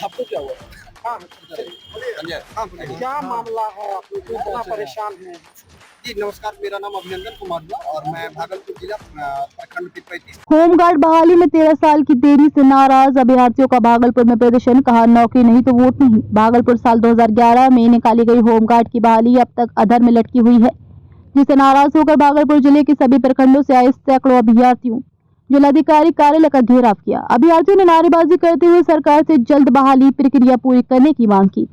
आपको क्या हुआ? हाँ, क्या मामला है? आप लोग इतना परेशान हैं? जी नमस्कार, मेरा नाम अभिनंदन कुमार हुआ और मैं भागलपुर जिला प्रखंड के 35 होमगार्ड बहाली में 13 साल की देरी से नाराज अभ्यर्थियों का भागलपुर में प्रदर्शन। कहा नौकरी नहीं तो वोट नहीं। भागलपुर साल 2011 में निकाली गई होमगार्ड की बहाली अब तक अधर में लटकी हुई है, जिससे नाराज होकर भागलपुर जिले के सभी प्रखंडों से आए सैकड़ों अभ्यर्थियों जिलाधिकारी कार्यालय का घेराव किया। अभ्यर्थियों ने नारेबाजी करते हुए सरकार से जल्द बहाली प्रक्रिया पूरी करने की मांग की।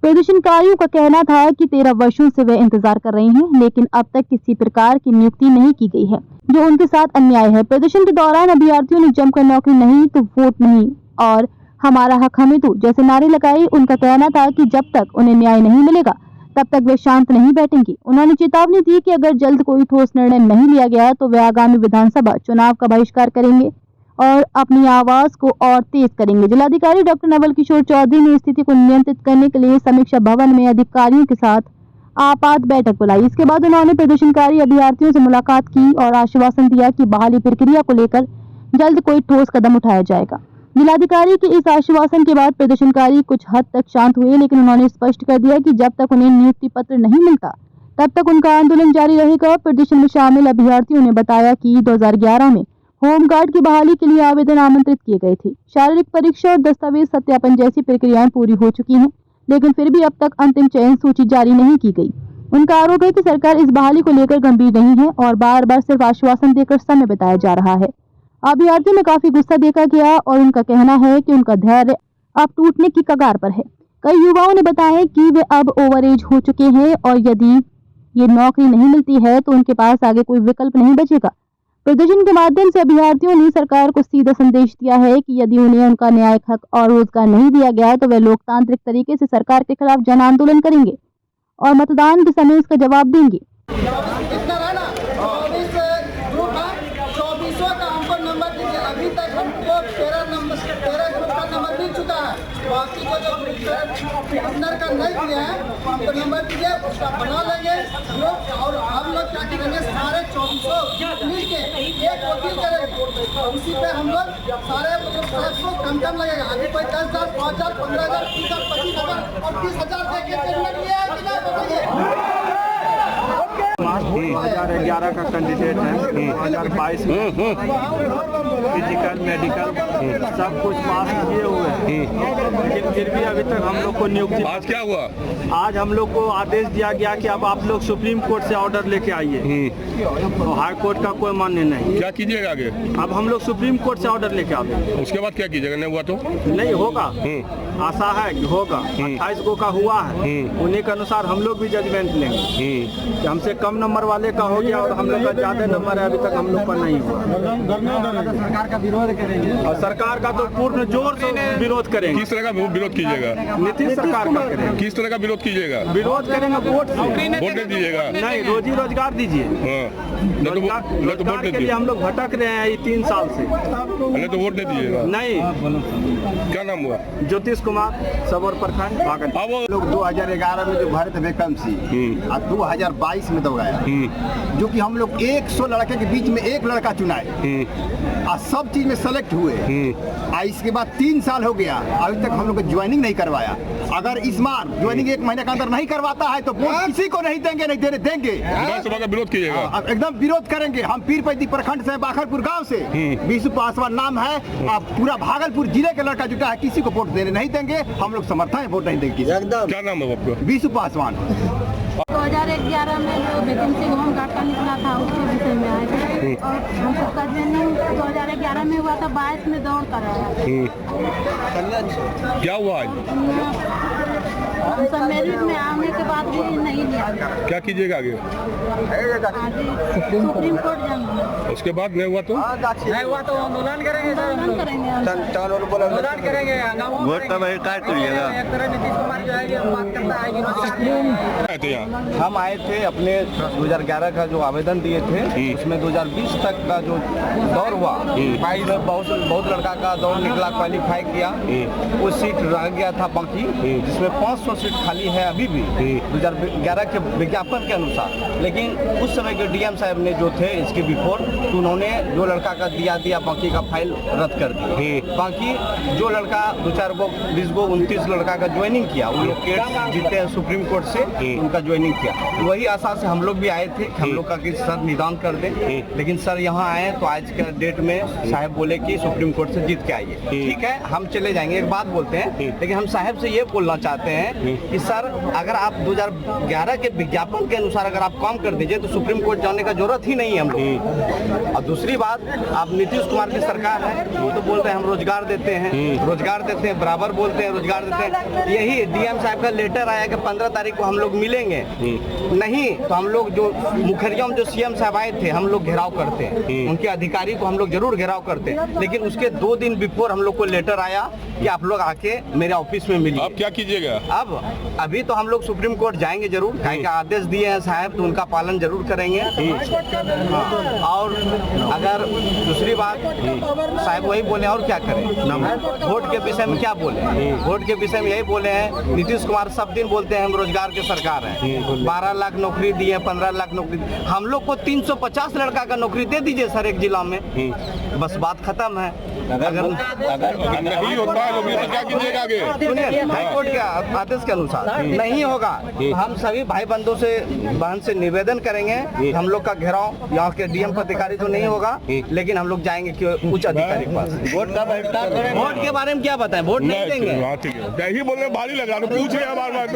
प्रदर्शनकारियों का कहना था कि 13 वर्षों से वे इंतजार कर रहे हैं, लेकिन अब तक किसी प्रकार की नियुक्ति नहीं की गई है, जो उनके साथ अन्याय है। प्रदर्शन के दौरान अभ्यर्थियों ने जमकर नौकरी नहीं तो वोट नहीं और हमारा हक हमें दो जैसे नारे लगाए। उनका कहना था कि जब तक उन्हें न्याय नहीं मिलेगा तब तक वे शांत नहीं बैठेंगे। उन्होंने चेतावनी दी कि अगर जल्द कोई ठोस निर्णय नहीं लिया गया तो वे आगामी विधानसभा चुनाव का बहिष्कार करेंगे और अपनी आवाज को और तेज करेंगे। जिलाधिकारी डॉक्टर नवल किशोर चौधरी ने स्थिति को नियंत्रित करने के लिए समीक्षा भवन में अधिकारियों के साथ आपात बैठक बुलाई। इसके बाद उन्होंने प्रदर्शनकारी अभ्यर्थियों से मुलाकात की और आश्वासन दिया कि बहाली प्रक्रिया को लेकर जल्द कोई ठोस कदम उठाया जाएगा। जिलाधिकारी के इस आश्वासन के बाद प्रदर्शनकारी कुछ हद तक शांत हुए, लेकिन उन्होंने स्पष्ट कर दिया कि जब तक उन्हें नियुक्ति पत्र नहीं मिलता तब तक उनका आंदोलन जारी रहेगा। प्रदर्शन में शामिल अभ्यर्थियों ने बताया कि 2011 में होमगार्ड की बहाली के लिए आवेदन आमंत्रित किए गए थे। शारीरिक परीक्षा और दस्तावेज सत्यापन जैसी प्रक्रियाएं पूरी हो चुकी हैं, लेकिन फिर भी अब तक अंतिम चयन सूची जारी नहीं की गई। उनका आरोप है कि सरकार इस बहाली को लेकर गंभीर नहीं है और बार बार सिर्फ आश्वासन देकर समय बिताया जा रहा है। अभ्यर्थियों में काफी गुस्सा देखा गया और उनका कहना है कि उनका धैर्य अब टूटने की कगार पर है। कई युवाओं ने बताया कि वे अब ओवर एज हो चुके हैं और यदि ये नौकरी नहीं मिलती है तो उनके पास आगे कोई विकल्प नहीं बचेगा। प्रदर्शन के माध्यम से अभ्यर्थियों ने सरकार को सीधा संदेश दिया है कि यदि उन्हें उनका न्यायिक हक और रोजगार नहीं दिया गया तो वे लोकतांत्रिक तरीके से सरकार के खिलाफ जन आंदोलन करेंगे और मतदान के समय इसका जवाब देंगे। बाकी को जो अंदर का नहीं किया है हमको नंबर दीजिए, उसका बना लेंगे लोग और हम लोग क्या करेंगे सारे 2400 मिल के एक वकील करेंगे। उसी पे हम लोग सारे को कम लगेगा। अभी कोई 10,000, 5,000, 15,000, 20,000, 25,000 और 30,000 मार्च 2011 का कैंडिडेट है। 2022 में फिजिकल मेडिकल सब कुछ पास किए हुए हैं, लेकिन फिर भी अभी तक हम लोग को नियुक्ति। आज क्या हुआ? आज हम लोग को आदेश दिया गया कि अब आप लोग सुप्रीम कोर्ट से ऑर्डर लेके आइए। तो हाई कोर्ट का कोई मान्य नहीं। क्या कीजिएगा आगे? अब हम लोग सुप्रीम कोर्ट से ऑर्डर लेके आते। उसके बाद क्या कीजिएगा? नहीं हुआ तो नहीं होगा, आशा है कि होगा। 28 को का हुआ है, उन्हीं के अनुसार हम लोग भी जजमेंट लेंगे कि हमसे कम नंबर वाले का हो गया और हम लोग का ज्यादा नंबर है, अभी तक हम लोग का नहीं हुआ। सरकार का विरोध करेंगे और सरकार का तो पूर्ण जोर से विरोध करेंगे। किस तरह का विरोध कीजिएगा? नीतीश सरकार का करेंगे। किस तरह का विरोध कीजिएगा? विरोध करेंगे वोट से। वोट नहीं दीजिएगा? नहीं, रोजी रोजगार दीजिए। रोजगार के लिए हम लोग भटक रहे हैं ये 3 साल से। नहीं तो वोट नहीं दीजिएगा? नहीं। क्या नाम हुआ? ज्योतिष कुमार, सबौर प्रखंड भागलपुर। लोग 2011 में जो भरे थे वैकेंसी और 2022 में दौड़ाया, जो कि हम लोग 100 लड़के के बीच में एक लड़का चुनाए और सब चीज में सेलेक्ट हुए। इसके बाद 3 साल हो गया, अभी तक हम लोग को ज्वाइनिंग नहीं करवाया। अगर इस बार ज्वाइनिंग 1 महीने के अंदर नहीं करवाता है तो वोट किसी को नहीं देंगे, नहीं देने देंगे। विधानसभा का विरोध कीजिएगा? एकदम विरोध करेंगे। हम पीरपैती प्रखंड से, बाखरपुर गांव से, बीसू पासवान नाम है। पूरा भागलपुर जिले के लड़का जुटा है, किसी को वोट देने नहीं देंगे। हम लोग समर्थन है, वोट नहीं देंगे। क्या नाम है आपका? बीसू पासवान। 2011 में जो वैकेंसी होमगार्ड का निकला था उसके विषय में आए थे और हम सबका ट्रेनिंग 2011 में हुआ था, 22 में दौड़ कर आया। क्या हुआ आज? हम सब मेरिट में आने के बाद भी नहीं लिया। क्या कीजिएगा आगे? सुप्रीम कोर्ट जाएंगे। उसके बाद नहीं हुआ तो नहीं हुआ तो आंदोलन करेंगे। आंदोलन करेंगे। वोट तो भाई काट लीजिएगा। नीतीश कुमार जो है बात करता है यहाँ हम आए थे अपने 2011 का जो आवेदन दिए थे उसमें 2020 तक का जो दौर हुआ में बहुत लड़का का दौर निकला, क्वालिफाई किया, वो सीट रह गया था बाकी, जिसमें 500 सीट खाली है अभी भी 2011 के विज्ञापन के अनुसार। लेकिन उस समय के डीएम साहब ने जो थे इसके बिफोर, तो उन्होंने जो लड़का का दिया बाकी का फाइल रद्द कर दी। बाकी जो लड़का 29 लड़का का ज्वाइनिंग किया, उन लोग केस जीते हैं सुप्रीम कोर्ट से, उनका ज्वाइनिंग किया। वही आशा से हम लोग भी आए थे, हम लोग का कि सर निदान कर दें, लेकिन सर यहाँ आए तो आज के डेट में साहब बोले कि सुप्रीम कोर्ट से जीत के आइए। ठीक है, हम चले जाएंगे, एक बात बोलते हैं, लेकिन हम साहब से ये बोलना चाहते हैं कि सर अगर आप 2011 के विज्ञापन के अनुसार अगर आप काम कर दीजिए तो सुप्रीम कोर्ट जाने का जरूरत ही नहीं है हम लोग। और दूसरी बात, आप नीतीश कुमार की सरकार है, वो तो बोलते हैं हम रोजगार देते हैं, बराबर बोलते हैं रोजगार देते हैं। यही डीएम साहब का लेटर आया कि 15 तारीख को हम लोग मिलेंगे, नहीं तो हम लोग जो मुखरिया में जो सीएम साहब आए थे हम लोग घेराव करते हैं, उनके अधिकारी को हम लोग जरूर घेराव करते हैं, लेकिन उसके 2 दिन बिफोर हम लोग को लेटर आया कि आप लोग आके मेरे ऑफिस में मिलिए। अब क्या कीजिएगा? अभी तो हम लोग सुप्रीम कोर्ट जाएंगे जरूर, कहीं का आदेश दिए हैं साहब तो उनका पालन जरूर करेंगे। और अगर दूसरी बात साहब वही बोले और क्या करें, वोट के विषय में क्या बोले, वोट के विषय में यही बोले हैं, नीतीश कुमार सब दिन बोलते हैं हम रोजगार की सरकार है, 12 लाख नौकरी दिए, 15 लाख नौकरी, हम लोग को 350 लड़का का नौकरी दे दीजिए सर एक जिला में, बस बात खत्म है। अगर नहीं होता है तो क्या कीजिएगा आगे? सुनिए, हाईकोर्ट के आदेश के अनुसार नहीं होगा, हम सभी भाई बंधु से बहन से निवेदन करेंगे, हम लोग का घेराव यहाँ के डीएम अधिकारी तो नहीं होगा, लेकिन हम लोग जाएंगे कि उच्च अधिकारी के पास। वोट के बारे में क्या बताएं, वोट नहीं देंगे। ठीक है, यही बोलने भारी लगा, पूछ रहे हैं बार बार।